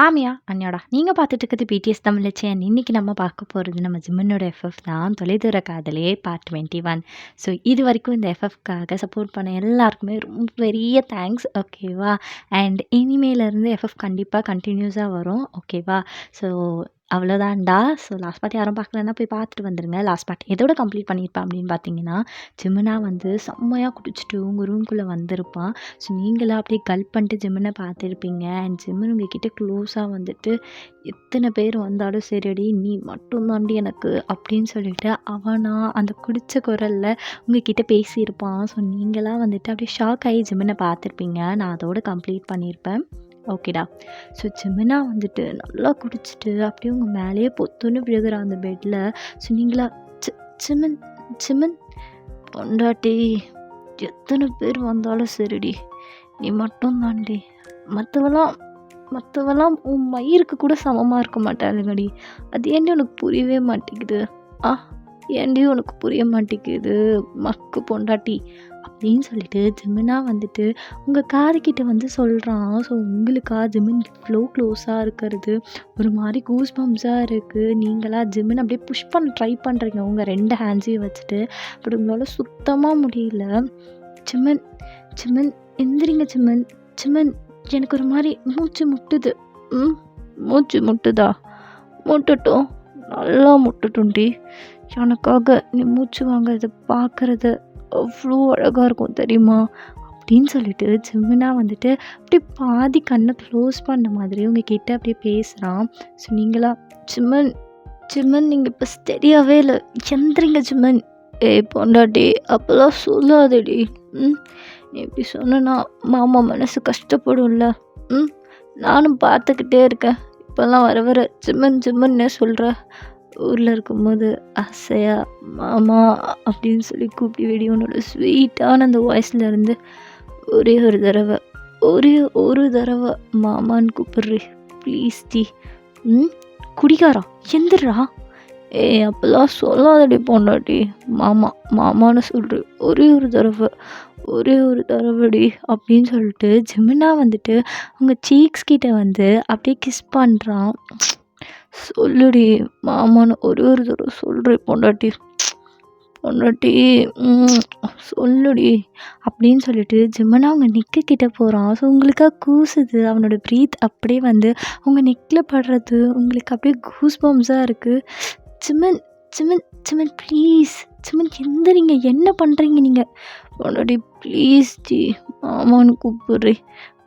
ஆமியா, அன்யாடா. நீங்க பார்த்துட்டு இருக்கிறது பிடிஎஸ் தமிழ் சேனல். இன்னைக்கு நம்ம பார்க்க போறது நம்ம ஜிம்மனோட எஃப்எஃப் தான். தொலைதூர காதலே பார்ட் 21. ஸோ இதுவரைக்கும் இந்த எஃப்எஃப்காக சப்போர்ட் பண்ண எல்லாருக்குமே ரொம்ப பெரிய தேங்க்ஸ். ஓகேவா? அண்ட் இனிமேலேருந்து எஃப்எஃப் கண்டிப்பாக கண்டினியூஸாக வரும். ஓகேவா? ஸோ அவ்வளோதான்டா. ஸோ லாஸ்ட் பார்ட் யாரும் பார்க்கலன்னா போய் பார்த்துட்டு வந்துருங்க. லாஸ்ட் பார்ட் எதோட கம்ப்ளீட் பண்ணியிருப்பேன் அப்படின்னு பார்த்தீங்கன்னா, ஜிம்னா வந்து செம்மையாக குடிச்சிட்டு உங்கள் ரூம்குள்ளே வந்திருப்பான். ஸோ நீங்களாம் அப்படியே கல்ப் பண்ணிட்டு ஜிம்மனை பார்த்துருப்பீங்க. அண்ட் ஜிம்மன் உங்ககிட்ட க்ளோஸாக வந்துட்டு எத்தனை பேர் வந்தாலும் சரிடி நீ மட்டும் தாண்டி எனக்கு அப்படின்னு சொல்லிட்டு அவனா அந்த குடித்த குரலில் உங்ககிட்ட பேசியிருப்பான். ஸோ நீங்களாம் வந்துட்டு அப்படியே ஷாக் ஆகி ஜிம்மனை பார்த்துருப்பீங்க. நான் அதோட கம்ப்ளீட் பண்ணியிருப்பேன். ஓகேடா. ஸோ ஜிமினா வந்துட்டு நல்லா குடிச்சிட்டு அப்படியே உங்கள் மேலேயே பொத்துன்னு விழுகிற அந்த பெட்டில். ஸோ நீங்களா சிமன் சிமன் பொண்டாட்டி எத்தனை பேர் வந்தாலும் சரிடி நீ மட்டும் தாண்டி, மற்றவெல்லாம் உன் மயிருக்கு கூட சமமாக இருக்க மாட்டாளுங்கடி. அது ஏன்டி உனக்கு புரியவே மாட்டேங்குது? ஏன்டி உனக்கு புரிய மாட்டேங்குது மக்கு பொண்டாட்டி அப்படின்னு சொல்லிட்டு ஜிமினா வந்துட்டு உங்கள் காதுகிட்ட வந்து சொல்கிறான். ஸோ உங்களுக்கா ஜிமின் இவ்வளோ க்ளோஸாக இருக்கிறது ஒரு மாதிரி கூஸ் பம்ஸாக இருக்குது. நீங்களா ஜிமின் அப்படியே புஷ் பண்ண ட்ரை பண்ணுறீங்க உங்கள் 2 ஹேண்ட்ஸையும் வச்சுட்டு. பட் உங்களால் சுத்தமாக முடியல. சிமன் சிமன் எந்திரிங்க சிமன் சிமன் எனக்கு ஒரு மாதிரி மூச்சு முட்டுது. மூச்சு முட்டுதா? முட்டட்டும், நல்லா முட்டட்டும்டி. எனக்காக நீ மூச்சு வாங்குறத பார்க்குறது அவ்வளோ அழகாக இருக்கும் தெரியுமா அப்படின்னு சொல்லிட்டு ஜிமினா வந்துட்டு அப்படியே பாதி கண்ணை க்ளோஸ் பண்ண மாதிரி உங்ககிட்ட அப்படியே பேசுகிறான். ஸோ நீங்களா சிமன் சிமன் நீங்கள் இப்போ ஸ்டெடியாகவே இல்லை, எந்திரிங்க சிமன். பொண்டாட்டி அப்போல்லாம் சொல்லாதடி. நீ இப்படி சொன்னா மாமா மனசு கஷ்டப்படும்ல. நானும் பார்த்துக்கிட்டே இருக்கேன். இப்போல்லாம் வர வர ஜிம்மன் ஜிம்மன்னே சொல்கிற. ஊரில் இருக்கும்போது ஆசையா மாமா அப்படின்னு சொல்லி கூப்பிட்டு வெடியோனோட ஸ்வீட்டான அந்த வாய்ஸில் இருந்து ஒரே ஒரு தடவை மாமான்னு கூப்பிட்றி ப்ளீஸ் டி. குடிகாரா எந்திரா. அப்போல்லாம் சொல்லாதடி பொண்டாட்டி. மாமான்னு சொல்கிற ஒரே ஒரு தடவைடி அப்படின்னு சொல்லிட்டு ஜிமினா வந்துட்டு அவங்க சீக்ஸ் கிட்ட வந்து அப்படியே கிஸ் பண்ணுறான். சொல்லுடி மாமான்னு ஒரு தடவை சொல்கிறேன் பொண்டாட்டி சொல்லுடி அப்படின்னு சொல்லிட்டு ஜிமினா அவங்க நெக்கு கிட்ட போகிறான். ஸோ உங்களுக்காக கூசுது அவனோட ப்ரீத் அப்படியே வந்து அவங்க நெக்கில் படுறது உங்களுக்கு அப்படியே கூஸ் பம்ஸாக இருக்குது. சிமன் சிமன் சிமன் ப்ளீஸ் சிமன் எந்திரிங்க, என்ன பண்ணுறீங்க நீங்கள்? பொண்டாட்டி ப்ளீஸ் டி மாமான்னு கூப்பிட்றேன்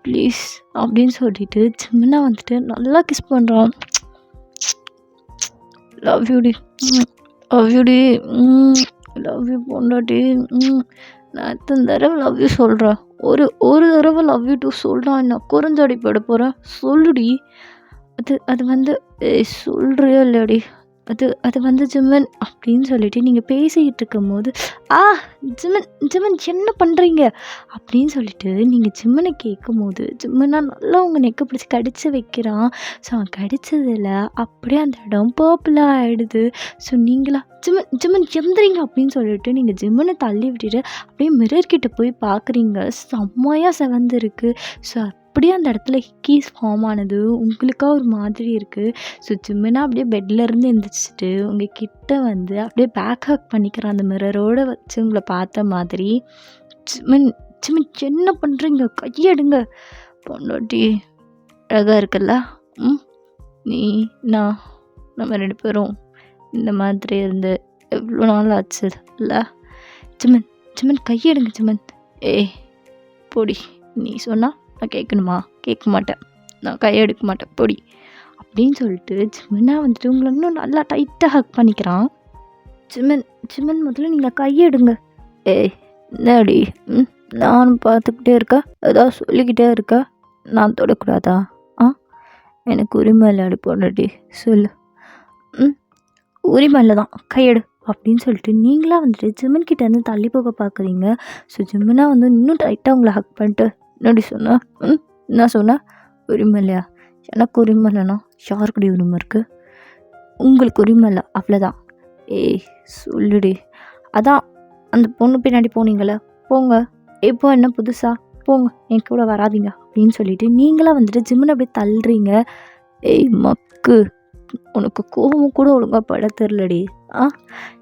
ப்ளீஸ் அப்படின்னு சொல்லிட்டு ஜிமினா வந்துட்டு நல்லா கிஸ் பண்ணுறான். லவ் யூ டி லவ் யூ பொண்டாட்டி. நான் எத்தனை தடவை லவ் யூ சொல்கிறேன்? ஒரு தடவை லவ் யூ டூ சொல்கிறான். என்ன குறைஞ்சாடி போட போகிறேன்? சொல்லுடி. அது வந்து சொல்கிறியா இல்லையாடி? அது வந்து ஜிம்மன் அப்படின்னு சொல்லிட்டு நீங்கள் பேசிக்கிட்டு இருக்கும் போது ஜிம்மன் என்ன பண்ணுறீங்க அப்படின்னு சொல்லிட்டு நீங்கள் ஜிம்மனை கேட்கும் போது ஜிம்மனா நல்லா உங்கள் நெக்கை பிடிச்சி கடிச்சு வைக்கிறான். ஸோ அவன் கடிச்சதில் அப்படியே அந்த இடம் பர்பிளாக ஆகிடுது. ஸோ நீங்களா ஜிம்மன் எந்திரிங்க அப்படின்னு சொல்லிட்டு நீங்கள் ஜிம்மனை தள்ளி விட்டுட்டு அப்படியே மிரர்கிட்ட போய் பார்க்குறீங்க. செம்மையாக செவந்திருக்கு. ஸோ அப்படியே அந்த இடத்துல ஹிக்கீஸ் ஃபார்ம் ஆனது உங்களுக்காக ஒரு மாதிரி இருக்குது. ஸோ ஜிம்மினா அப்படியே பெட்லேருந்து எழுந்திரிச்சிட்டு உங்கள் கிட்ட வந்து அப்படியே பேக் ஹக் பண்ணிக்கிறான் அந்த மிரரோடு வச்சு உங்களை பார்த்த மாதிரி. ஜிம்மன் என்ன பண்ணுறீங்க? கையெடுங்க. பொண்டாட்டி அழகாக இருக்குல்ல. நீ நம்ம 2 பேரும் இந்த மாதிரி இருந்து எவ்வளோ நாள் ஆச்சு இல்லை? ஜிம்மன் கையெடுங்க ஜிம்மன். பொடி. நீ சொன்னா நான் கேட்கணுமா? கேட்க மாட்டேன். நான் கையெடுக்க மாட்டேன் பொடி அப்படின்னு சொல்லிட்டு ஜிமினா வந்துட்டு உங்களை இன்னும் நல்லா டைட்டாக ஹக் பண்ணிக்கிறான். ஜிம்மன் முதல்ல நீங்கள் கையெடுங்க. என்னடி நானும் பார்த்துக்கிட்டே இருக்கா? ஏதாவது சொல்லிக்கிட்டே இருக்கா? நான் தொடக்கூடாதா? எனக்கு உரிமை இல்லையாடி பொண்டாட்டி சொல்லு. உரிமை இல்லை தான், கையெடு அப்படின்னு சொல்லிட்டு நீங்களாக வந்துட்டு ஜிம்மன் கிட்டேருந்து தள்ளி போக பார்க்குறீங்க. ஸோ ஜிம்மினா வந்து இன்னும் டைட்டாக உங்களை ஹக் பண்ணிட்டு என்னடி சொன்னா? என்ன சொன்னா? உரிமை இல்லையா? எனக்கு உரிமை இல்லைனா யாருக்குடி உரிமை இருக்குது? உங்களுக்கு உரிமை இல்லை அவ்வளோதான். சொல்லுடி. அதான் அந்த பொண்ணு பின்னாடி போனீங்களே, போங்க. இப்போ என்ன புதுசா? போங்க, என் கூட வராதிங்க அப்படின்னு சொல்லிட்டு நீங்களாக வந்துட்டு ஜிம்மினை அப்படியே தள்ளுறீங்க. ஏய் மக்கு! உனக்கு கோவம் கூட ஒழுங்கா பட தெரிலடி. ஆ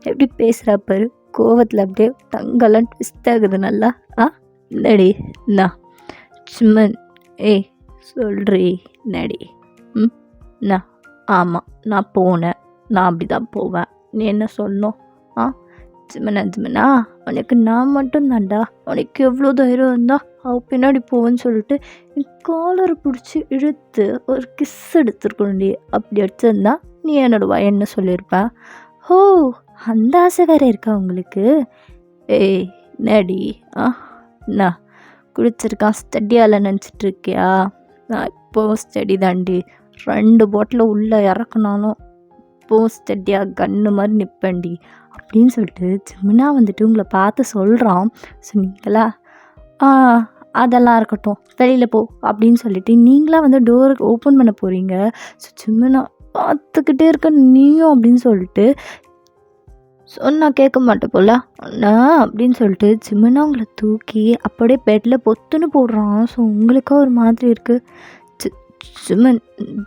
எப்படி பேசுறா பாரு! கோவத்துல அப்படியே டங்கெல்லாம் ட்விஸ்ட் ஆகுது நல்லா. ஆ என்னடி? என்னா? சும்மன் ஏய் சொல்றி என்னடி? ம் என்னா? ஆமாம் நான் போனேன். நான் அப்படி தான் போவேன். நீ என்ன சொல்லணும்? ஆ ஜிமனா உனக்கு நான் மட்டும் தான்டா. உனக்கு எவ்வளோ தைரியம் இருந்தா அவ பின்னாடி போவேன்னு சொல்லிட்டு என் காலரை பிடிச்சி இழுத்து ஒரு கிஸ் எடுத்துருக்கணும்டி. அப்படி அடிச்சிருந்தா நீ என்னோட வயன்னு சொல்லியிருப்பேன். ஓ அந்த ஆசை வேற இருக்கா உங்களுக்கு? ஏய் என்னடி? ஆ என்ன குடிச்சிருக்கான் ஸ்டடியால் நினச்சிட்டு இருக்கியா? நான் இப்போவும் ஸ்டடி தாண்டி. 2 பாட்டில் உள்ளே இறக்குனாலும் இப்போவும் ஸ்டடியாக கன்று மாதிரி நிற்பேன்டி அப்படின்னு சொல்லிட்டு ஜிமினா வந்துட்டு உங்களை பார்த்து சொல்கிறான். சொன்னீங்களா? ஆ அதெல்லாம் இருக்கட்டும் வெளியில் போ அப்படின்னு சொல்லிட்டு நீங்களாக வந்து டோருக்கு ஓப்பன் பண்ண போகிறீங்க. ஸோ ஜிமினா பார்த்துக்கிட்டே இருக்க நீயும் அப்படின்னு சொல்லிட்டு சொன்னா கேட்க மாட்டேன் போல அண்ணா அப்படின்னு சொல்லிட்டு ஜிமினா உங்களை தூக்கி அப்படியே பெட்டில் பொத்துன்னு போடுறான். ஸோ உங்களுக்கா ஒரு மாதிரி இருக்குது. ஜிமன்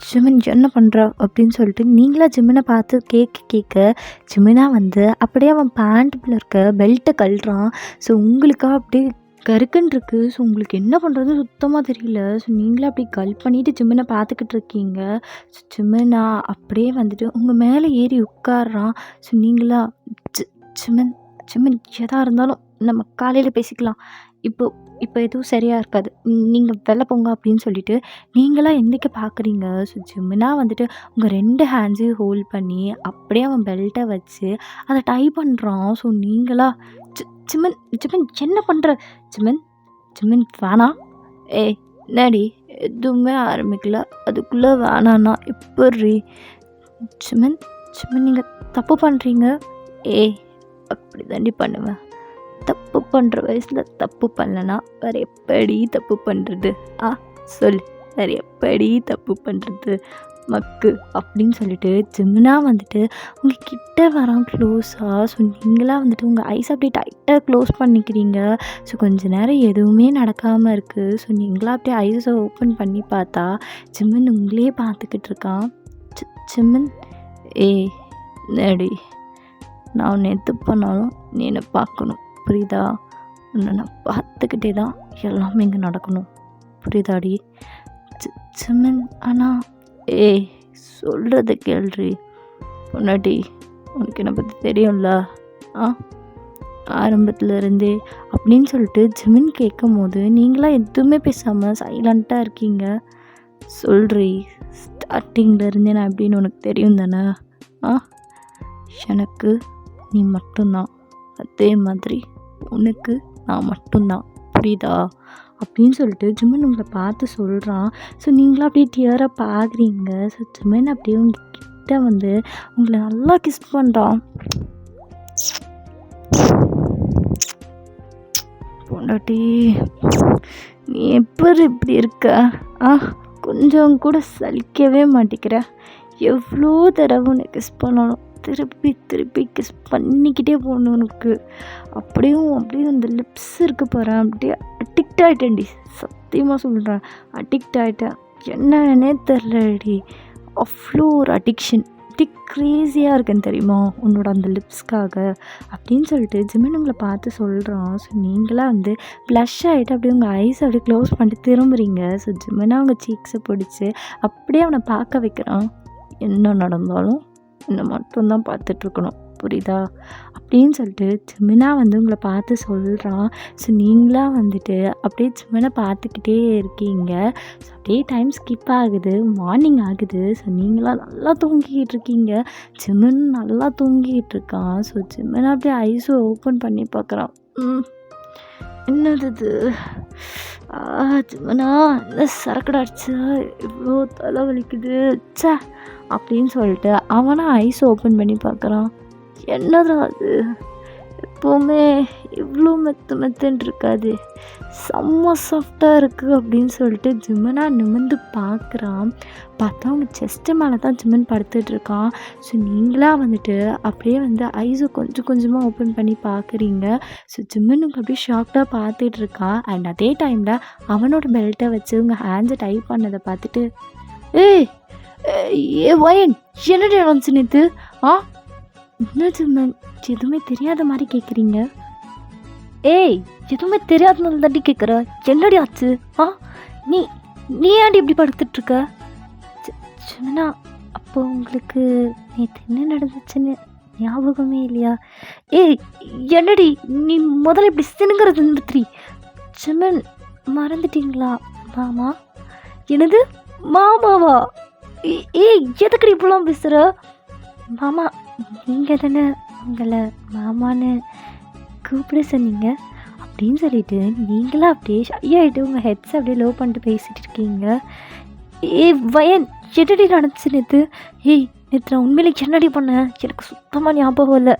ஜிமன் என்ன பண்ணுறா அப்படின்னு சொல்லிட்டு நீங்களா ஜிமினை பார்த்து கேட்க ஜிமினா வந்து அப்படியே அவன் பேண்ட்டுக்குள்ள இருக்க பெல்ட்டை கழட்டுறான். ஸோ உங்களுக்கா அப்படியே கருக்குன்னு இருக்குது. ஸோ உங்களுக்கு என்ன பண்ணுறதுன்னு சுத்தமாக தெரியல. ஸோ நீங்களே அப்படி கல் பண்ணிவிட்டு ஜிமினை பார்த்துக்கிட்டு இருக்கீங்க. ஸோ ஜிமினா அப்படியே வந்துட்டு உங்கள் மேலே ஏறி உட்கார்றான். ஸோ நீங்களா ஜிமன் ஜிமன் எதாக இருந்தாலும் நம்ம காலையில் பேசிக்கலாம். இப்போ எதுவும் சரியாக இருக்காது. நீங்கள் வெளில போங்க அப்படின்னு சொல்லிட்டு நீங்களாக எந்திரிக்க பார்க்குறீங்க. ஸோ ஜிமினா வந்துட்டு உங்கள் 2 ஹேண்ட்ஸையும் ஹோல்ட் பண்ணி அப்படியே அவன் பெல்ட்டை வச்சு அதை டை பண்ணுறான். ஸோ நீங்களா ஜிமன் ஜிமன் என்ன பண்ணுற? ஜிமன் ஜிமன் வேணாம். ஏய் என்னடி எதுவுமே ஆரம்பிக்கல அதுக்குள்ளே வேணான்னா எப்படி? ஜிமன் ஜிமன் நீங்கள் தப்பு பண்ணுறீங்க. ஏய் அப்படி தாண்டி பண்ணுவேன். தப்பு பண்ணுற வயசில் தப்பு பண்ணலனா வேறு எப்படி தப்பு பண்ணுறது? சொல் வேறு எப்படி தப்பு பண்ணுறது மக்கு அப்படின்னு சொல்லிட்டு ஜிமினா வந்துட்டு உங்கள் கிட்ட வரான் க்ளோஸாக. ஸோ நீங்களாக வந்துட்டு உங்கள் ஐஸ் அப்படியே டைட்டாக க்ளோஸ் பண்ணிக்கிறீங்க. ஸோ கொஞ்ச நேரம் எதுவுமே நடக்காமல் இருக்குது. ஸோ நீங்களாக அப்படியே ஐஸை ஓப்பன் பண்ணி பார்த்தா ஜிமின் உங்களே பார்த்துக்கிட்டு இருக்கான். ஜிமின் ஏய் நடி நான் உன்னை எது பண்ணாலும் நீ என்னை பார்க்கணும் புரியுதா? உன்னை நான் பார்த்துக்கிட்டே தான் எல்லாமே இங்கே நடக்கணும் புரியுதாடி? ஜிமின் ஆனால் ஏய் சொல்கிறத கேள்றி பொன்னாட்டி உனக்கு என்னை பற்றி தெரியும்ல ஆரம்பத்தில் இருந்தே அப்படின்னு சொல்லிட்டு ஜிமின் கேட்கும் போது நீங்களாம் எதுவுமே பேசாமல் சைலண்ட்டாக இருக்கீங்க. சொல்கிறி ஸ்டார்டிங்லேருந்தே நான் எப்படின்னு உனக்கு தெரியும் தானே? எனக்கு நீ மட்டும்தான், அதே மாதிரி உனக்கு நான் மட்டும்தான் புரியுதா? அப்படின்னு சொல்லிட்டு ஜிமின் உங்களை பார்த்து சொல்கிறான். ஸோ நீங்களும் அப்படியே டியராக பார்க்குறீங்க. ஸோ ஜிமின் அப்படியே உங்ககிட்ட வந்து உங்களை நல்லா கிஸ் பண்ணுறான். பொண்டாட்டி நீ எப்படி இப்படி இருக்க? கொஞ்சம் கூட சலிக்கவே மாட்டேங்கிற. எவ்வளோ தடவை உன்னை கிஸ் பண்ணணும், திருப்பி திருப்பி கிஸ் பண்ணிக்கிட்டே போகணும் உனக்கு. அப்படியும் அந்த லிப்ஸ் இருக்க போகிறேன் அப்படியே அடிக்ட் ஆகிட்டேன்டி. சத்தியமாக சொல்கிறேன் அடிக்ட் ஆகிட்டேன். என்னன்னே தெரிலடி. அவ்வளோ ஒரு அடிக்ஷன். அப்படி க்ரேஸியாக இருக்கேன்னு தெரியுமா உன்னோட அந்த லிப்ஸ்க்காக அப்படின்னு சொல்லிட்டு ஜிமின் உங்களை பார்த்து சொல்கிறான். ஸோ நீங்களாம் வந்து ப்ளஷ் ஆகிட்டு அப்படியே உங்கள் ஐஸ் அப்படியே க்ளோஸ் பண்ணிட்டு திரும்புறீங்க. ஸோ ஜிமினா அவங்க சீக்ஸை பிடிச்சி அப்படியே அவனை பார்க்க வைக்கிறான். என்ன நடந்தாலும் என்னை மட்டும்தான் பார்த்துட்ருக்கணும் புரியுதா? அப்படின்னு சொல்லிட்டு ஜிமினா வந்து உங்களை பார்த்து சொல்கிறான். ஸோ நீங்களாக வந்துட்டு அப்படியே ஜிமினை பார்த்துக்கிட்டே இருக்கீங்க. ஸோ அப்படியே டைம் ஸ்கிப் ஆகுது, மார்னிங் ஆகுது. ஸோ நீங்களாம் நல்லா தூங்கிக்கிட்டு இருக்கீங்க, ஜிமின் நல்லா தூங்கிக்கிட்டு இருக்கான். ஸோ ஜிமினா அப்படியே ஐஸை ஓப்பன் பண்ணி பார்க்குறான். என்னது இது? ஜிமினா என்ன சரக்கடை அடிச்சா இவ்வளோ தலை வலிக்குது ச்சே அப்படின்னு சொல்லிட்டு அவனை ஐஸ் ஓப்பன் பண்ணி பார்க்குறான். என்னடா அது எப்போவுமே இவ்வளோ மெத்துன்னு இருக்காது, செம்ம சாஃப்டாக இருக்குது அப்படின்னு சொல்லிட்டு ஜிமினா நிமிர்ந்து பார்க்குறான். பார்த்தா அவங்க செஸ்ட்டு மேலே தான் ஜிமின் படுத்துட்ருக்கான். ஸோ நீங்களாக வந்துட்டு அப்படியே வந்து ஐஸை கொஞ்சம் கொஞ்சமாக ஓப்பன் பண்ணி பார்க்குறீங்க. ஸோ ஜிமினுக்கு அப்படியே ஷாக்டாக பார்த்துட்ருக்கான். அண்ட் அதே டைமில் அவனோட பெல்ட்டை வச்சு உங்கள் ஹேண்ட்ஸை டைப் பண்ணதை பார்த்துட்டு ஏய் ஏ வயன் என்னடி நடந்துச்சு நேற்று? ஆ என்னாச்சு மேம்? எதுவுமே தெரியாத மாதிரி கேட்குறீங்க. ஏய் எதுவுமே தெரியாதனால தாண்டி கேட்குற. என்னடி ஆச்சு? ஆ நீ நீ ஏன்டி இப்படி படுத்துட்ருக்க? சொன்னா அப்போ உங்களுக்கு நேற்று என்ன நடந்துச்சுன்னு ஞாபகமே இல்லையா? ஏய் என்னடி நீ முதல்ல இப்படி சினுங்கிறது நிறுத்தி. சிமன் மறந்துட்டீங்களா மாமா? என்னது மாமாவா? ஏய் எதுக்குடி இப்படிலாம் பேசுகிற? மாமா நீங்கள் தானே உங்களை மாமான்னு கூப்பிட சொன்னீங்க அப்படின்னு சொல்லிட்டு நீங்களாம் அப்படியே ஷையாகிட்டு உங்கள் ஹெட்ஸை அப்படியே லோ பண்ணிட்டு பேசிகிட்டு இருக்கீங்க. ஏய் வயன் என்னடி நடந்துச்சு நேற்று? ஏய் நேற்று நான் உண்மையிலே என்னடி பண்ணேன் எனக்கு சுத்தமாக ஞாபகம் இல்லை.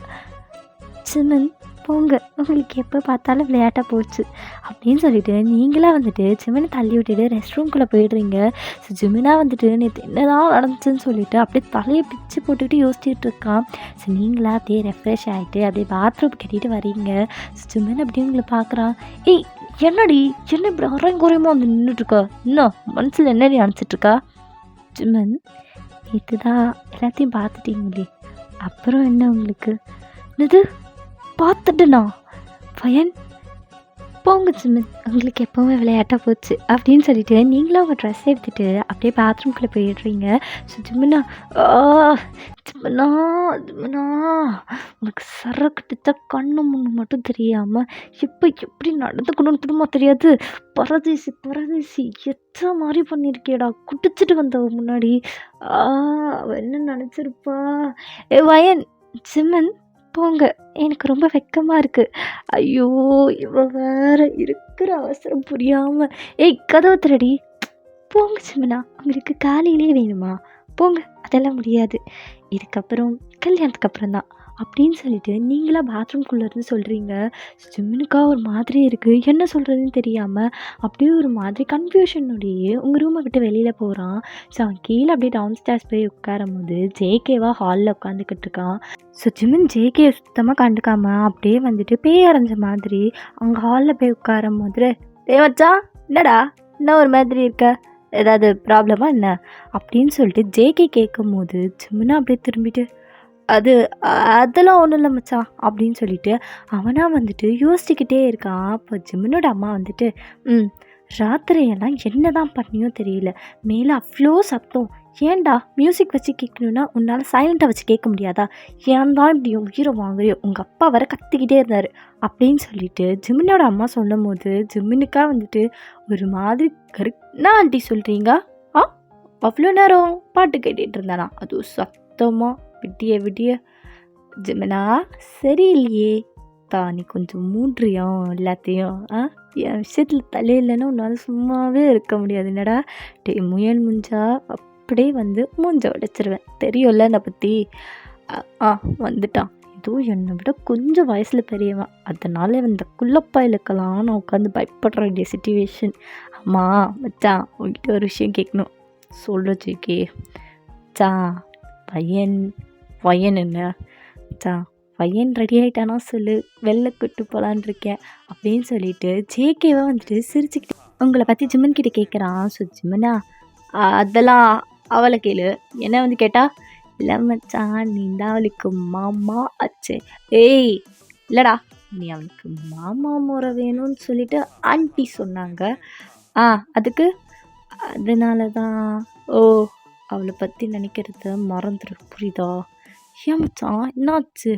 சிமன் போங்க, உங்களுக்கு எப்போ பார்த்தாலும் விளையாட்டாக போச்சு அப்படின்னு சொல்லிட்டு நீங்களாக வந்துட்டு சிமனை தள்ளி விட்டுட்டு ரெஸ்ட் ரூம்குள்ளே போயிடுறீங்க. ஸோ ஜிமினா வந்துட்டு நேற்று என்னதான் நடந்துச்சுன்னு சொல்லிட்டு அப்படியே தலையை பிச்சு போட்டுக்கிட்டு யோசிச்சுட்டு இருக்கான். ஸோ நீங்களா அப்படியே ரெஃப்ரெஷ் ஆகிட்டு அப்படியே பாத்ரூம் கட்டிட்டு வரீங்க. ஸோ ஜிமின் அப்படியே உங்களை பார்க்குறான். ஏய் என்னடி என்ன இப்படி அரையும் குறையுமோ வந்து நின்றுட்டுருக்கா? இன்னும் மனசில் என்னடி நினச்சிட்ருக்கா? ஜிமன் நேற்று தான் எல்லாத்தையும் பார்த்துட்டீங்களே, அப்புறம் என்ன உங்களுக்கு? இது பார்த்துட்டுண்ணா பையன் போங்க சிமன், உங்களுக்கு எப்போவுமே விளையாட்டாக போச்சு அப்படின்னு சொல்லிட்டு நீங்களும் உங்கள் ட்ரெஸ் எடுத்துகிட்டு அப்படியே பாத்ரூம்குள்ளே போயிடுறீங்க. ஸோ ஜிம்முனா ஜிம்முனா ஜிம்முனா உங்களுக்கு சரக்கு கிட்ட கண்ணு முன்னு மட்டும் தெரியாமல் இப்போ எப்படி நடந்துக்கணும்னு திரும்ப தெரியாது. பரதேசி பரதேசி எத்தனை மாதிரி பண்ணியிருக்கேடா குடிச்சிட்டு வந்தவ முன்னாடி. அவ என்ன நினச்சிருப்பா? ஏ வயன் சிமன் போங்க, எனக்கு ரொம்ப வெக்கமாக இருக்குது. ஐயோ இவ வேற இருக்கிற அவசரம் புரியாமல். ஏய் கதவை திறடி. போங்க சிமனா, உங்களுக்கு காலையிலே வேணுமா? போங்க, அதெல்லாம் முடியாது, இதுக்கப்புறம் கல்யாணத்துக்கு அப்புறம் தான் அப்படின்னு சொல்லிட்டு நீங்களா பாத்ரூம்குள்ளேருந்து சொல்கிறீங்க. ஜிம்முனுக்கா ஒரு மாதிரி இருக்குது, என்ன சொல்கிறதுன்னு தெரியாமல் அப்படியே ஒரு மாதிரி கன்ஃபியூஷனோடையே உங்கள் ரூமை விட்டு வெளியில் போகிறான். ஸோ அவன் கீழே அப்படியே டவுன் ஸ்டேர்ஸ் போய் உட்காரும் போது ஜேகேவா ஹாலில் உட்காந்துக்கிட்டு இருக்கான். ஸோ ஜிமின் ஜேகே சுத்தமாக கண்டுக்காமல் அப்படியே வந்துட்டு பேய் அரைஞ்ச மாதிரி அங்கே ஹாலில் போய் உட்காரும் போது, மச்சா என்னடா என்ன ஒரு மாதிரி இருக்க, ஏதாவது ப்ராப்ளமா என்ன அப்படின்னு சொல்லிட்டு ஜேகே கேட்கும் போது ஜிம்முனா அப்படியே திரும்பிட்டு அதெல்லாம் ஒன்றும் இல்லை மச்சான் அப்படின்னு சொல்லிட்டு அவனாக வந்துட்டு யோசிச்சுக்கிட்டே இருக்கான். அப்போ ஜிம்முனோட அம்மா வந்துட்டு ராத்திரியெல்லாம் என்ன தான் பண்ணியோ தெரியல, மேலே அவ்வளோ சத்தம், ஏன்டா மியூசிக் வச்சு கேட்கணுன்னா உன்னால் சைலண்ட்டாக வச்சு கேட்க முடியாதா, ஏன் தான் இப்படி உயிரை வாங்குறியோ, உங்கள் அப்பா வர கத்திக்கிட்டே இருந்தார் அப்படின்னு சொல்லிட்டு ஜிம்மினோட அம்மா சொல்லும் போது ஜிம்மினுக்கா வந்துட்டு ஒரு மாதிரி என்ன ஆண்டி சொல்கிறீங்க? அவ்வளோ நேரம் பாட்டு கேட்டுட்டு இருந்தானா, அதுவும் சத்தமாக விடிய விடிய. ஜிமினா சரியில்லையே தான், நீ கொஞ்சம் மூன்றியும் எல்லாத்தையும் என் விஷயத்தில் தலையில்லைன்னா உன்னால் சும்மாவே இருக்க முடியாது என்னடா. முயல் முஞ்சா அப்படியே வந்து மூஞ்ச உடைச்சிருவேன், தெரியும்ல என்னை பற்றி. வந்துட்டான், இதுவும் என்னை விட கொஞ்சம் வயசில் பெரியவன், அதனால இந்த குள்ளப்பாயிலுக்கெல்லாம் நான் உட்காந்து பயப்படுற வேண்டிய சிச்சுவேஷன். அம்மா மச்சான் உங்ககிட்ட ஒரு விஷயம் கேட்கணும். சொல்ல ஜேகே. மச்சான் பையன் என்ன மச்சான், பையன் ரெடி ஆகிட்டானா சொல்லு, வெளில கூட்டு போகலான் இருக்கேன் அப்படின்னு சொல்லிட்டு ஜேகேவா வந்துட்டு சிரிச்சுக்கிட்டு உங்களை பற்றி ஜிம்மன் கிட்ட கேட்குறான். ஸோ ஜிம்மனா அதெல்லாம் அவளை கேளு, என்ன வந்து கேட்டா, இல்லை மச்சான் நீ தான் அவளுக்கு மாமா ஆச்சு. ஏய் இல்லைடா, நீ அவளுக்கு மாமா முறை வேணும்னு சொல்லிட்டு ஆண்டி சொன்னாங்க. அதுக்கு அதனால தான். ஓ அவளை பற்றி நினைக்கிறத மறந்துடு, புரியுதா? ஏன் மச்சான் என்னாச்சு?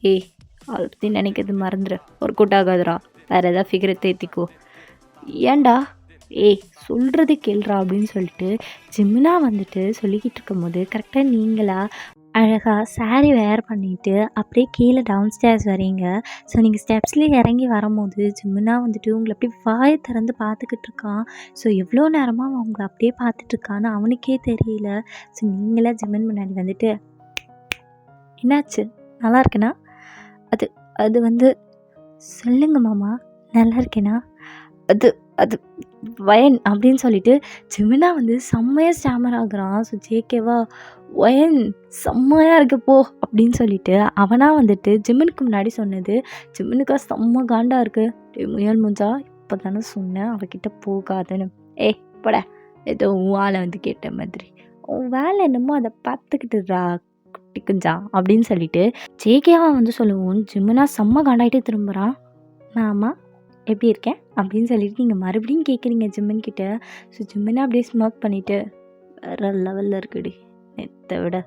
ஏய் அவளை பற்றி நினைக்கிறது மறந்துடு, ஒரு கூட்டாகாதுரா, வேறு எதாவது ஃபிகரை தேத்திக்கோ. ஏன்டா? ஏய் சொல்கிறதே கேள்றா அப்படின்னு சொல்லிட்டு ஜிம்மினா வந்துட்டு சொல்லிக்கிட்டு இருக்கும் போது கரெக்டாக நீங்களா அழகாக சாரீ வேர் பண்ணிவிட்டு அப்படியே கீழே டவுன் ஸ்டேர்ஸ் வரீங்க. ஸோ நீங்கள் ஸ்டெப்ஸ்லேயே இறங்கி வரும்போது ஜிம்முனா வந்துட்டு உங்களை அப்படியே வாயை திறந்து பார்த்துக்கிட்டு இருக்கான். ஸோ எவ்வளோ நேரமாக அவன் உங்களை அப்படியே பார்த்துட்ருக்கான்னு அவனுக்கே தெரியல. ஸோ நீங்களே ஜிம்மன் முன்னாடி வந்துட்டு, என்னாச்சு நல்லா இருக்கேனா? அது அது வந்து சொல்லுங்க மாமா, நல்லா இருக்கேனா? அது அது வயன் அப்படின்னு சொல்லிட்டு ஜிமினா வந்து செம்மையாக ஸ்டாமர் ஆகுறான். ஸோ ஜேகேவா வயன் செம்மையாக இருக்க போ அப்படின்னு சொல்லிட்டு அவனாக வந்துட்டு ஜிம்முனுக்கு முன்னாடி சொன்னது ஜிம்முனுக்கா செம்ம காண்டாக இருக்குது. முயல் முஞ்சா இப்போ தானே சொன்னேன் அவகிட்ட போகாதுன்னு. ஏய் போட, ஏதோ ஆளை வந்து கேட்ட மாதிரி உன் வேலை என்னமோ அதை பார்த்துக்கிட்டுறா குட்டி குஞ்சா அப்படின்னு சொல்லிட்டு ஜேகேவா வந்து சொல்லவும் ஜிமினா செம்ம காண்டாயிட்டே திரும்புகிறான். ஆமா எப்படி இருக்கேன் அப்படின்னு சொல்லிட்டு நீங்கள் மறுபடியும் கேட்குறீங்க ஜிம்மன் கிட்ட. ஸோ ஜிம்மினா அப்படியே ஸ்மோக் பண்ணிவிட்டு வேறு லெவலில் இருக்குடி நேற்றை விட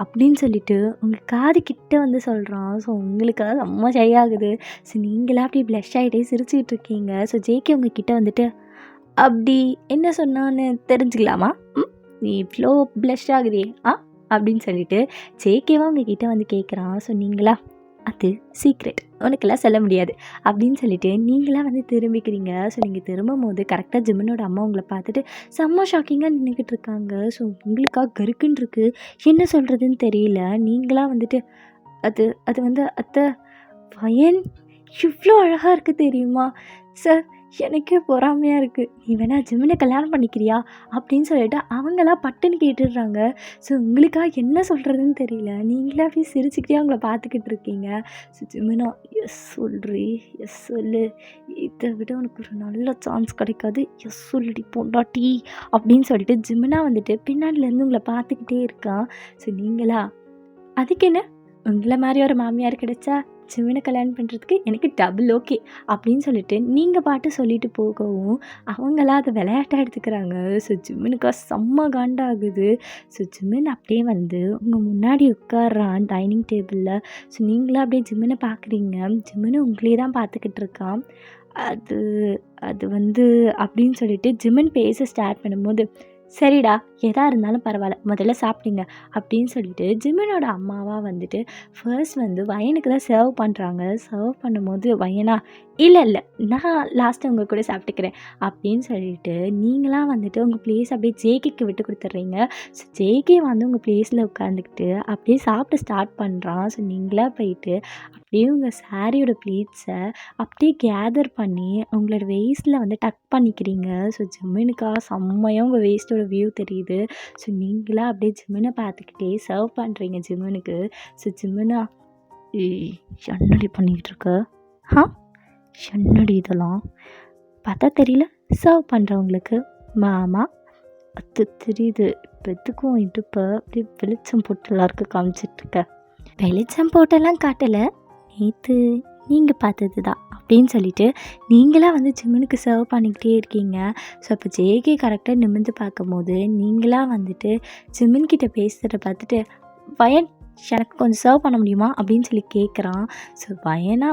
அப்படின்னு சொல்லிட்டு உங்கள் காது கிட்ட வந்து சொல்கிறான். ஸோ உங்களுக்காக செம்ம ஷை ஆகுது. ஸோ நீங்களாம் அப்படி ப்ளஷ் ஆகிட்டே சிரிச்சுக்கிட்டு இருக்கீங்க. ஸோ ஜேகே உங்கள் கிட்ட வந்துட்டு அப்படி என்ன சொன்னான்னு தெரிஞ்சுக்கலாமா? நீ இவ்வளோ ப்ளஷ் ஆகுதே அப்படின்னு சொல்லிட்டு ஜேகேவா உங்கள் கிட்ட வந்து கேட்குறான். ஸோ நீங்களா அது சீக்ரெட் உனக்கெல்லாம் சொல்ல முடியாது அப்படின்னு சொல்லிட்டு நீங்களாம் வந்து திரும்பிக்கிறீங்க. ஸோ நீங்கள் திரும்பும் போது கரெக்டாக ஜிம்மனோட அம்மா உங்களை பார்த்துட்டு செம்ம ஷாக்கிங்காக நின்றுக்கிட்டு இருக்காங்க. ஸோ உங்களுக்காக கருக்குன்னு இருக்குது, என்ன சொல்கிறதுன்னு தெரியல. நீங்களாம் வந்துட்டு அது அது வந்து அத்தை வயன் இவ்வளோ அழகாக இருக்குது தெரியுமா சார், எனக்கே பொறாமையாக இருக்குது, நீ வேணா ஜிம்மனை கல்யாணம் பண்ணிக்கிறியா அப்படின்னு சொல்லிட்டு அவங்களாம் பட்டுன்னு கேட்டுடுறாங்க. ஸோ உங்களுக்காக என்ன சொல்கிறதுன்னு தெரியல. நீங்களே அப்படியே சிரிச்சுக்கிட்டே அவங்கள பார்த்துக்கிட்டு இருக்கீங்க. ஸோ ஜிம்மனா எஸ் சொல்கிறி, எஸ் சொல்லு, இதை விட உனக்கு ஒரு நல்ல சான்ஸ் கிடைக்காது, எஸ் சொல்லுடி பொண்டாட்டி அப்படின்னு சொல்லிட்டு ஜிம்மனா வந்துட்டு பின்னாடிலேருந்து உங்களை பார்த்துக்கிட்டே இருக்கான். ஸோ நீங்களா அதுக்கு என்ன, உங்களை மாதிரி ஒரு மாமியார் கிடைச்சா ஜிம்மனை கல்யாணம் பண்ணுறதுக்கு எனக்கு டபுள் ஓகே அப்படின்னு சொல்லிட்டு நீங்கள் பாட்டு சொல்லிட்டு போகவும் அவங்களாம் அதை விளையாட்டாக எடுத்துக்கிறாங்க. ஸோ ஜிம்மனுக்கா செம்ம காண்டாகுது. ஸோ ஜிம்மன் அப்படியே வந்து உங்கள் முன்னாடி உட்கார்றான் டைனிங் டேபிளில். ஸோ நீங்களாம் அப்படியே ஜிம்மனை பார்க்குறீங்க. ஜிம்மனு உங்களே தான் பார்த்துக்கிட்டு இருக்கான். அது அது வந்து அப்படின்னு சொல்லிட்டு ஜிம்மன் பேச ஸ்டார்ட் பண்ணும்போது சரிடா எதா இருந்தாலும் பரவாயில்ல முதல்ல சாப்பிடுங்க அப்படின்னு சொல்லிட்டு ஜிம்மனோட அம்மாவாக வந்துட்டு ஃபர்ஸ்ட் வந்து வயனுக்கு தான் சர்வ் பண்ணுறாங்க. சர்வ் பண்ணும்போது வயனா இல்லை நான் லாஸ்ட்டு உங்கள் கூட சாப்பிட்டுக்கிறேன் அப்படின்னு சொல்லிட்டு நீங்களாம் வந்துட்டு உங்கள் ப்ளேஸ் அப்படியே ஜேகேக்கு விட்டு கொடுத்துட்றீங்க. ஸோ ஜேகே வந்து உங்கள் ப்ளேஸில் உட்காந்துக்கிட்டு அப்படியே சாப்பிட்டு ஸ்டார்ட் பண்ணுறான். ஸோ நீங்களாக போயிட்டு அப்படியே உங்கள் சாரியோட ப்ளீட்ஸை அப்படியே கேதர் பண்ணி உங்களோட வேஸ்ட்டில் வந்து டக் பண்ணிக்கிறீங்க. ஸோ ஜிம்மனுக்காக செம்மையாக உங்கள் வேஸ்ட்டோட வியூ தெரியுது. ஸோ நீங்களாக அப்படியே ஜிம்மனை பார்த்துக்கிட்டே சர்வ் பண்ணுறீங்க ஜிம்மனுக்கு. ஸோ ஜிம்மனா என்னடி பண்ணிக்கிட்டு இருக்க, என்னடி இதெல்லாம் பார்த்தா தெரியல, சர்வ் பண்ணுறவங்களுக்கு மாமா அது தெரியுது, இப்போ எதுக்கும் இடுப்பை அப்படியே வெளிச்சம் போட்டு எல்லாருக்கும் காமிச்சிட்ருக்க. வெளிச்சம் போட்டெல்லாம் காட்டலை, நேற்று நீங்கள் பார்த்தது தான் அப்படின்னு சொல்லிட்டு நீங்களாக வந்து ஜிம்மனுக்கு சர்வ் பண்ணிக்கிட்டே இருக்கீங்க. ஸோ அப்போ ஜேகே கரெக்டாக நிமிர்ந்து பார்க்கும் போது நீங்களாக வந்துட்டு ஜிம்மன்கிட்ட பேசுகிறத பார்த்துட்டு வயன் எனக்கு கொஞ்சம் சர்வ் பண்ண முடியுமா அப்படின்னு சொல்லி கேட்குறான். ஸோ வயனா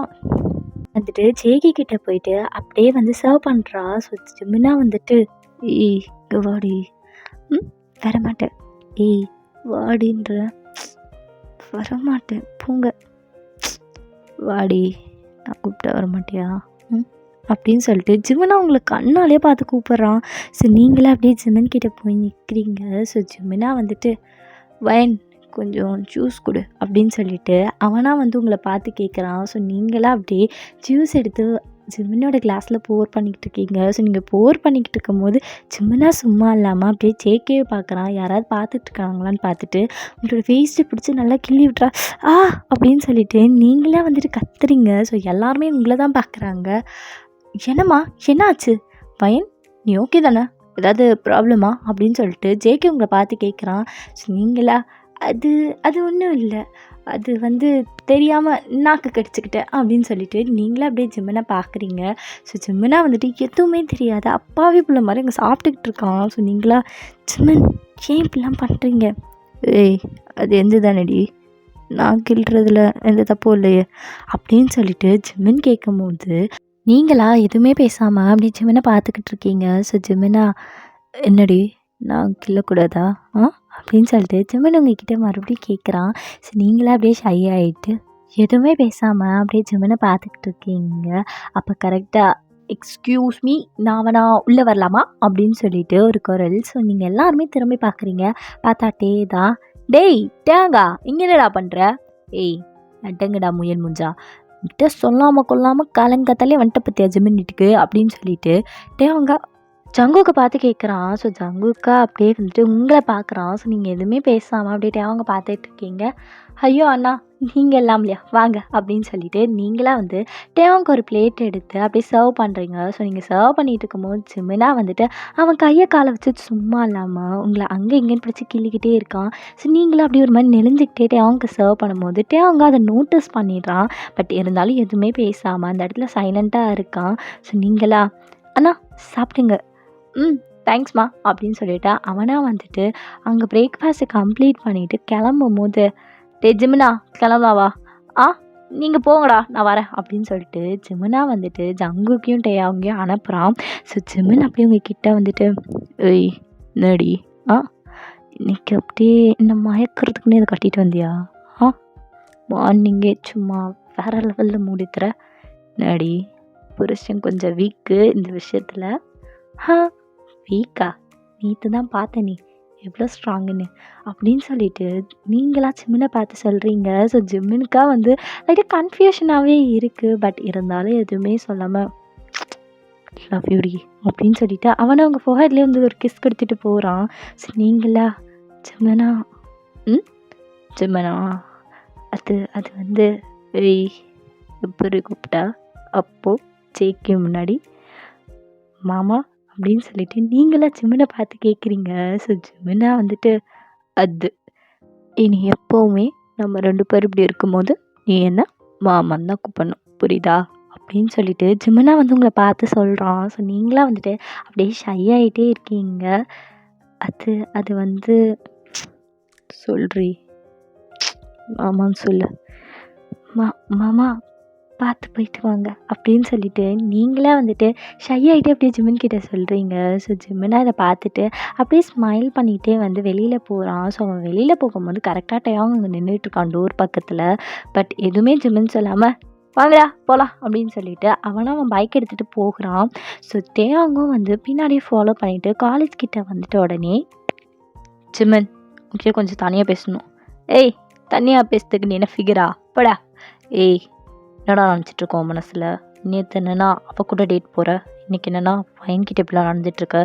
வந்துட்டு ஜேகே கிட்டே போயிட்டு அப்படியே வந்து சர்வ் பண்ணுறா. ஸோ ஜிம்மனா வந்துட்டு ஏய் வாடி, வரமாட்டேன், ஏய் வாடின்ற, வரமாட்டேன் போங்க, வாடி நான் கூப்பிட்டா வரமாட்டியா அப்படின்னு சொல்லிட்டு ஜிம்மனா அவங்களை கண்ணாலே பார்த்து கூப்பிட்றான். ஸோ நீங்களே அப்படியே ஜிம்மன் கிட்டே போய் நிற்கிறீங்க. ஸோ ஜிம்மனா வந்துட்டு வயன் கொஞ்சம் ஜூஸ் கொடு அப்படின்னு சொல்லிட்டு அவனாக வந்து உங்களை பார்த்து கேட்குறான். ஸோ நீங்களாம் அப்படியே ஜூஸ் எடுத்து ஜிம்மனோட கிளாஸில் போர் பண்ணிக்கிட்டு இருக்கீங்க. ஸோ நீங்கள் போர் பண்ணிக்கிட்டு இருக்கும் போது ஜிம்மனா சும்மா இல்லாமல் அப்படியே ஜேகேவை பார்க்குறான். யாராவது பார்த்துட்ருக்காங்களான்னு பார்த்துட்டு உங்களோட வேஸ்ட்டு பிடிச்சி நல்லா கிள்ளி விட்றா அப்படின்னு சொல்லிட்டு நீங்களே வந்துட்டு கத்துறீங்க. ஸோ எல்லாருமே உங்களை தான் பார்க்குறாங்க. என்னம்மா என்னாச்சு வயன், நீ ஓகே தானே, ஏதாவது ப்ராப்ளமா அப்படின்னு சொல்லிட்டு ஜேகே உங்களை பார்த்து கேட்குறான். ஸோ நீங்களா அது அது ஒன்றும் இல்லை, அது வந்து தெரியாமல் நாக்கு கடிச்சிக்கிட்டேன் அப்படின்னு சொல்லிட்டு நீங்களே அப்படியே ஜிம்மனை பார்க்குறீங்க. ஸோ ஜிம்மனா வந்துட்டு எதுவுமே தெரியாது அப்பாவி பிள்ளை மாதிரி இங்கே சாப்பிட்டுக்கிட்டு இருக்கான். ஸோ நீங்களா ஜிம்மன் ஏன் இப்படிலாம் பண்ணுறீங்க, ஏய் அது எந்த தானடி, நான் கிள்றதுல எந்த தப்பும் இல்லையே அப்படின்னு சொல்லிட்டு ஜிம்மன் கேட்கும் போது நீங்களா எதுவுமே பேசாமல் அப்படியே ஜிம்மனை பார்த்துக்கிட்டு இருக்கீங்க. ஸோ ஜிம்மனா என்னடி நான் கிள்ளக்கூடாதா அப்படின்னு சொல்லிட்டு ஜிம்மன் உங்ககிட்ட மறுபடியும் கேட்குறான். ஸோ நீங்களா அப்படியே ஷை ஆகிட்டு எதுவுமே பேசாமல் அப்படியே ஜிம்மனை பார்த்துக்கிட்டு இருக்கீங்க. அப்போ கரெக்டாக எக்ஸ்கியூஸ் மீ நான் வேணா உள்ளே வரலாமா அப்படின்னு சொல்லிட்டு ஒரு குரல். ஸோ நீங்கள் எல்லாருமே திரும்பி பார்க்குறீங்க. பார்த்தாட்டே தான் டேய் டேங்கா இங்கே என்னடா பண்ணுற, ஏய் நட்டங்கடா முயல் முஞ்சா கிட்ட சொல்லாமல் கொல்லாமல் காலங்கத்தாலே வந்துட்ட பற்றியா ஜிம்மன் வீட்டுக்கு அப்படின்னு சொல்லிட்டு டேங்கா ஜங்குக்க பார்த்து கேட்குறான். ஸோ ஜங்குக்கா அப்படியே வந்துட்டு உங்கள பார்க்குறான். ஸோ நீங்கள் எதுவுமே பேசாம அப்படியே டேவங்க பார்த்துட்ருக்கீங்க. ஐயோ அண்ணா நீங்க எல்லாம்லையா வாங்க அப்படின்னு சொல்லிட்டு நீங்களா வந்து டேவங்க்கு ஒரு பிளேட் எடுத்து அப்படியே சர்வ் பண்ணுறீங்க. ஸோ நீங்கள் சர்வ் பண்ணிட்டு இருக்கும்போது ஜிமினா வந்துட்டு அவன் கையை காலை வச்சு சும்மா இல்லாமல் உங்களை அங்கே இங்கேன்னு பிடிச்சி கிள்ளிக்கிட்டே இருக்கான். ஸோ நீங்களும் அப்படியே ஒரு மாதிரி நெளிஞ்சிக்கிட்டே டேவங்க்கு சர்வ் பண்ணும்போது டேவங்க அதை நோட்டீஸ் பண்ணிடுறான். பட் இருந்தாலும் எதுவுமே பேசாமல் அந்த இடத்துல சைலண்ட்டாக இருக்கான். ஸோ நீங்களா அண்ணா சாப்பிடுங்க தேங்க்ஸ்மா அப்படின்னு சொல்லிட்டு அவனா வந்துட்டு அங்கே பிரேக்ஃபாஸ்ட்டை கம்ப்ளீட் பண்ணிவிட்டு கிளம்பும்போது ஜிமினா கிளம்பலாவா நீங்கள் போங்கடா நான் வரேன் அப்படின்னு சொல்லிட்டு ஜிமினா வந்துட்டு ஜங்குக்கையும் டேயாவையும் அனுப்புகிறான். ஸோ ஜிமின் அப்படியே உங்ககிட்ட வந்துட்டு ஏய் என்னடி இன்னைக்கு அப்படியே என்ன மயக்கிறதுக்குன்னு இதை கட்டிட்டு வந்தியா மார்னிங்கே சும்மா வேற லெவலில் மூடித்துற நடி புருஷன் கொஞ்சம் வீக்கு இந்த விஷயத்தில் வீக்கா நேற்று தான் பார்த்தேன் நீ எவ்வளோ ஸ்ட்ராங்குன்னு அப்படின்னு சொல்லிட்டு நீங்களா ஜிம்மினை பார்த்து சொல்கிறீங்க. ஸோ ஜிம்மினுக்கா வந்து லைட்டாக கன்ஃபியூஷனாகவே இருக்குது. பட் இருந்தாலும் எதுவுமே சொல்லாமல் லவ் யூடி அப்படின்னு சொல்லிட்டு அவனை அவங்க ஃபோஹெட்லேயே வந்து ஒரு கிஸ் கொடுத்துட்டு போகிறான். ஸோ நீங்களா ஜிம்மனா ஜிம்மனா அது அது வந்து எப்படி கூப்பிட்டா அப்போது ஜேக்கு முன்னாடி மாமா அப்படின்னு சொல்லிட்டு நீங்களா ஜிமினை பார்த்து கேட்குறீங்க. ஸோ ஜிமினா வந்துட்டு அது இனி எப்போவுமே நம்ம 2 பேரும் இப்படி இருக்கும்போது நீ என்ன மாமான்னு தான் கூப்பிடணும் புரியுதா அப்படின்னு சொல்லிட்டு ஜிமினா வந்து உங்களை பார்த்து சொல்கிறான். ஸோ நீங்களா வந்துட்டு அப்படியே ஷை ஆகிட்டே இருக்கீங்க. அது அது வந்து சொல்றி மாமான்னு சொல்லு மாமா பார்த்து போயிட்டு வாங்க அப்படின்னு சொல்லிட்டு நீங்களே வந்துட்டு ஷை ஆகிட்டே அப்படியே ஜிமின் கிட்டே சொல்கிறீங்க. ஸோ ஜிமினா இதை பார்த்துட்டு அப்படியே ஸ்மைல் பண்ணிகிட்டே வந்து வெளியில் போகிறான். ஸோ அவன் வெளியில் போகும்போது கரெக்டாக டேவங்க அங்கே நின்றுட்டுருக்கான் டோர் பக்கத்தில். பட் எதுவுமே ஜிமின் சொல்லாமல் வாங்கடா போகலாம் அப்படின்னு சொல்லிட்டு அவன் பைக் எடுத்துகிட்டு போகிறான். ஸோ டேவங்கும் வந்து பின்னாடியே ஃபாலோ பண்ணிவிட்டு காலேஜ் கிட்டே வந்துட்டு உடனே ஜிமின் முக்கியம் கொஞ்சம் தனியாக பேசணும். ஏய் தனியாக பேசுறதுக்கு நீ என்ன ஃபிகரா போடா. ஏய் என்னடா நினச்சிட்ருக்கோம் மனசில் நேற்று என்னென்னா அப்போ கூட டேட் போகிற இன்றைக்கி என்னென்னா பையன்கிட்ட இப்படிலாம் நடந்துகிட்ருக்க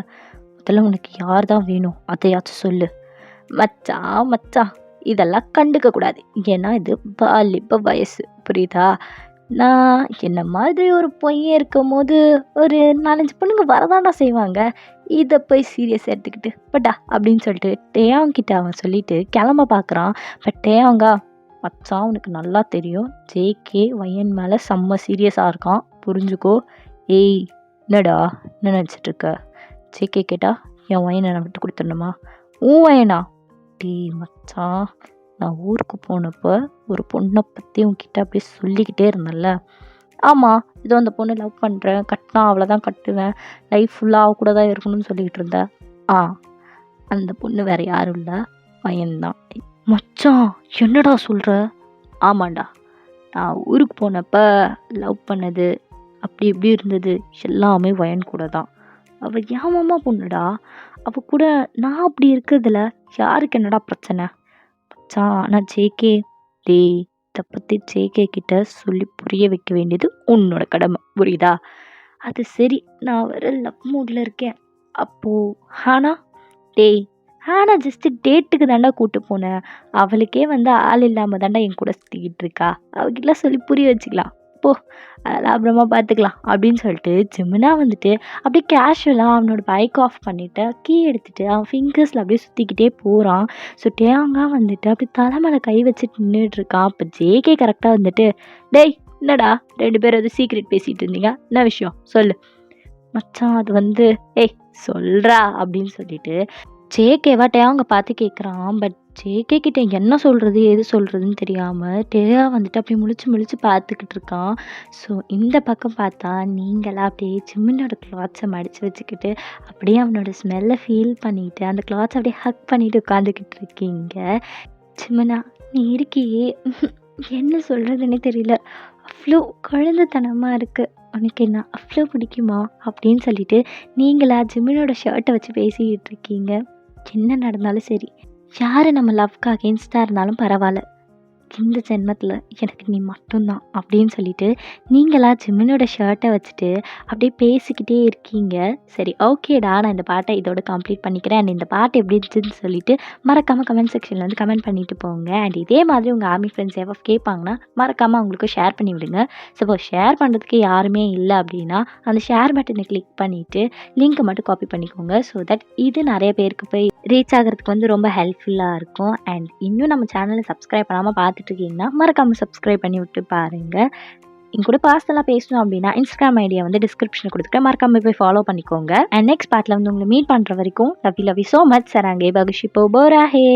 முதல்ல உனக்கு யார் தான் வேணும் அதையாச்சும் சொல்லு. மச்சான் இதெல்லாம் கண்டுக்கக்கூடாது ஏன்னா இது வாலிப வயசு புரியுதா. நான் என்ன மாதிரி ஒரு பையன் இருக்கும் போது ஒரு 4-5 பொண்ணுங்க வரதாண்டா செய்வாங்க. இதை போய் சீரியஸ் எடுத்துக்கிட்டு பட்டா அப்படின்னு சொல்லிட்டு டேயாங்கிட்ட அவன் சொல்லிட்டு கிளம்ப பார்க்குறான். பட் டேயாங்கா மச்சான் உனக்கு நல்லா தெரியும் ஜேகே வயன் மேலே செம்ம சீரியஸாக இருக்கான் புரிஞ்சுக்கோ. ஏய் என்னடா என்ன நினச்சிட்ருக்க ஜேகே கேட்டா என் வயனை நான் விட்டு கொடுத்துடணுமா உன் வயனா மச்சான் நான் ஊருக்கு போனப்போ ஒரு பொண்ணை பற்றி உன்கிட்ட அப்படியே சொல்லிக்கிட்டே இருந்தேன்ல. ஆமாம் ஏதோ அந்த பொண்ணை லவ் பண்ணுறேன் கட்டினா அவளை தான் கட்டுவேன் லைஃப் ஃபுல்லாக அவ கூட தான் இருக்கணும்னு சொல்லிக்கிட்டு இருந்தேன். அந்த பொண்ணு வேறு யாரும் இல்லை வயன்தான். மச்சான் என்னடா சொல்கிற. ஆமாண்டா நான் ஊருக்கு போனப்போ லவ் பண்ணது அப்படி இப்படி இருந்தது எல்லாமே வயன் கூட தான். அவள் ஏமாமா பொண்ணுடா. அவள் கூட நான் அப்படி இருக்கிறதுல யாருக்கு என்னடா பிரச்சனை. மச்சான் நான் ஜேகே இதை பற்றி ஜேகே கிட்ட சொல்லி புரிய வைக்க வேண்டியது உன்னோட கடமை புரியுதா. அது சரி நான் வேறு லவ் மூடில் இருக்கேன். அப்போது ஹானா ஜஸ்ட்டு டேட்டுக்கு தாண்டா கூப்பிட்டு போனேன். அவளுக்கே வந்து ஆள் இல்லாமல் தாண்டா என் கூட சுற்றிக்கிட்டு இருக்கா. அவகிட்டலாம் சொல்லி புரிய வச்சுக்கலாம் போ அதெல்லாம் அப்புறமா பார்த்துக்கலாம் அப்படின்னு சொல்லிட்டு ஜிமினா வந்துட்டு அப்படியே கேஷுவலாக அவனோட பைக் ஆஃப் பண்ணிவிட்டு கீ எடுத்துகிட்டு அவன் ஃபிங்கர்ஸில் அப்படியே சுற்றிக்கிட்டே போகிறான். ஸோ டேங்கா வந்துட்டு அப்படி தலைமையில கை வச்சுட்டு நின்றுட்டுருக்கான். அப்போ ஜேகே கரெக்டாக வந்துட்டு டேய் என்னடா 2 பேரும் எதுவும் சீக்ரெட் பேசிகிட்டு இருந்தீங்க என்ன விஷயம் சொல்லு. மச்சான் அது வந்து சொல்கிறா அப்படின்னு சொல்லிட்டு ஜேகேவா டேயாங்க பார்த்து கேட்குறான். பட் ஜேகே கிட்ட என்ன சொல்கிறது எது சொல்கிறதுன்னு தெரியாமல் டேயா வந்துட்டு அப்படியே முழிச்சு பார்த்துக்கிட்டு இருக்கான். ஸோ இந்த பக்கம் பார்த்தா நீங்களாம் அப்படியே ஜிமினோட கிளாத்ஸை மடித்து வச்சுக்கிட்டு அப்படியே அவனோட ஸ்மெல்லை ஃபீல் பண்ணிவிட்டு அந்த கிளாத்ஸை அப்படியே ஹக் பண்ணிவிட்டு உட்காந்துக்கிட்டு இருக்கீங்க. ஜிமினா நீ இருக்கியே என்ன சொல்கிறதுன்னே தெரியல அவ்வளோ குழந்தைத்தனமாக இருக்குது உனக்கு என்ன அவ்வளோ பிடிக்குமா அப்படின்னு சொல்லிட்டு நீங்களா ஜிமினோட ஷர்ட்டை வச்சு பேசிக்கிட்டு இருக்கீங்க. என்ன நடந்தாலும் சரி யார் நம்ம லவ்க்கு அகெயின்ஸ்டாக இருந்தாலும் பரவாயில்ல இந்த ஜென்மத்தில் எனக்கு நீ மட்டும்தான் அப்படின்னு சொல்லிட்டு நீங்களா ஜிமினோட ஷர்ட்டை வச்சுட்டு அப்படியே பேசிக்கிட்டே இருக்கீங்க. சரி ஓகேடா, நான் இந்த பாட்டை இதோட கம்ப்ளீட் பண்ணிக்கிறேன். அண்ட் இந்த பாட்டு எப்படி இருந்துச்சுன்னு சொல்லிட்டு மறக்காமல் கமெண்ட் செக்ஷனில் வந்து கமெண்ட் பண்ணிட்டு போங்க. அண்ட் இதே மாதிரி உங்கள் ஆர்மி ஃப்ரெண்ட்ஸ் எஃப்எஃப் கேட்பாங்கன்னா மறக்காமல் அவங்களுக்கு ஷேர் பண்ணி விடுங்க. சப்போஸ் ஷேர் பண்ணுறதுக்கு யாருமே இல்லை அப்படின்னா அந்த ஷேர் பட்டனை கிளிக் பண்ணிவிட்டு லிங்க்கை மட்டும் காப்பி பண்ணிக்கோங்க. ஸோ தட் இது நிறைய பேருக்கு போய் ரீச் ஆகிறதுக்கு வந்து ரொம்ப ஹெல்ப்ஃபுல்லாக இருக்கும். அண்ட் இன்னும் நம்ம சேனலை சப்ஸ்கிரைப் பண்ணாமல் பார்த்துட்டு இருக்கீங்கன்னா மறக்காமல் சப்ஸ்கிரைப் பண்ணி விட்டு பாருங்கள். என் கூட பர்சனலாக பேசணும் அப்படின்னா இன்ஸ்டாகிராம் ஐடியா வந்து டிஸ்கிரிப்ஷனில் கொடுத்துருக்கேன், மறக்காம போய் ஃபாலோ பண்ணிக்கோங்க. அண்ட் நெக்ஸ்ட் பார்ட்டில் வந்து உங்களை மீட் பண்ணுற வரைக்கும் லவ் யூ ஸோ மச். சராங்கே பகுஷி போராஹே.